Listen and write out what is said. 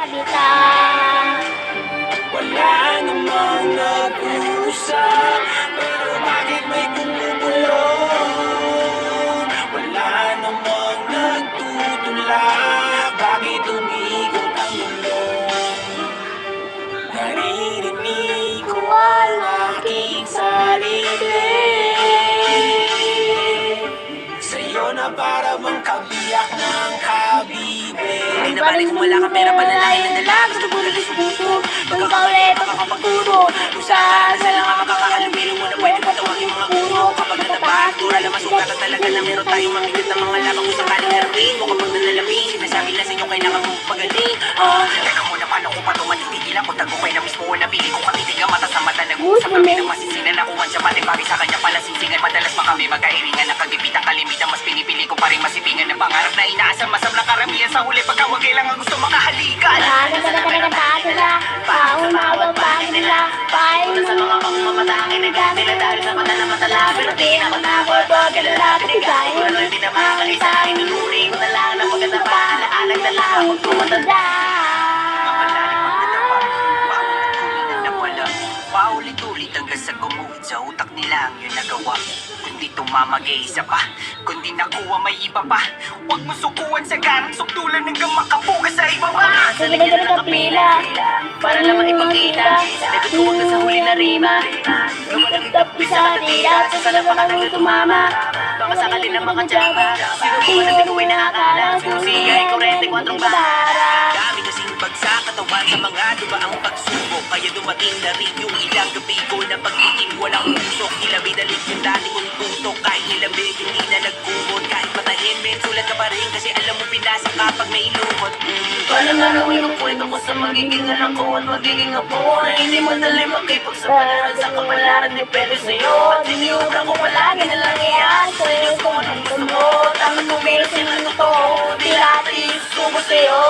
Bitaw. Wala namang nag-uusap, pero bakit may gumugulong? Wala namang nagtutulak, bakit umigot ang mundo? Naririnig ko ang aking sarili, sa'yo na para bang kabiyak ng kabibig. Di na balik kung wala ka pera, panalangin ng dala. Gusto ko na puso, magkakaulit, makakapagturo. Kung saan lang ang makakahalubilo mo na pwede patawagin mga guro. Kapag natapahan, tura na masugatan talaga na meron tayong makikit ng mga labang kung sakaling harapin mo. Kapag nalalabing, sinasabi lang sa inyo kailangan mong pagaling. Teka muna, paano ko pa ito matitigil ako? Tagumpay na mismo wala pili kong katitigang mata sa mata. Nag-uusap kami ng masisinan ako man siya pati bagay sa kanya pala sisingan. Madalas pa kami magkairingan, nakagipit ang kalimitan. Mas pinipili ko pa rin masipingan ng pangarap na inaasam. Masablang karamihan sa huli pagkawag kailangan gusto makahalikan. Paumawag pa nila, Una sa mga pangmamatangin na gamila dahil sa mata na matala. Pero di na ako takot, huwag ka lalapit. Ikaw ko lang din na makakaisa. Inunuri ko na lang na maganda pa. Alaalag na lang huwag tumatanda. Paulit-ulit hanggang sa gumuhit sa utak nila ang yun nagawa. Kundi tumamagay isa pa, kundi nakuha may iba pa. Huwag mo sukuan sa garang sukdulan hanggang makapuga sa iba pa. sa likod ng kapila. Para lamang ipakita, natutuwag ka sa huli na rima. Lumalagdap sa katila, sa salapakan ng tumama. Baka sakali ng mga tsaba, sinubukan ng tiguay na akala. Susigay, kurente, kwantrong bara. Dami kasing bagsak katawan sa mga dumaang pagsubok. Kaya dumating na rin yung ilang gabi ko na pag-iing walang usok. Ilabi dalit yung dati kong tutok. Kahit nilabig, hindi na nagkumot. Kahit patahin, men, sulat ka pa rin. Kasi alam mo pinasa kapag may ilukot. Paano nga rawin ang kwento ko sa magiging anak ko at magiging apo na hindi madali makipagsapalaran sa kapalaran. Depende sa'yo at iniubra ko palagi na lang iyan. Sa iyo kung anong gusto mo, tama mo meron silang totoo. Di lahat isusubo sa'yo.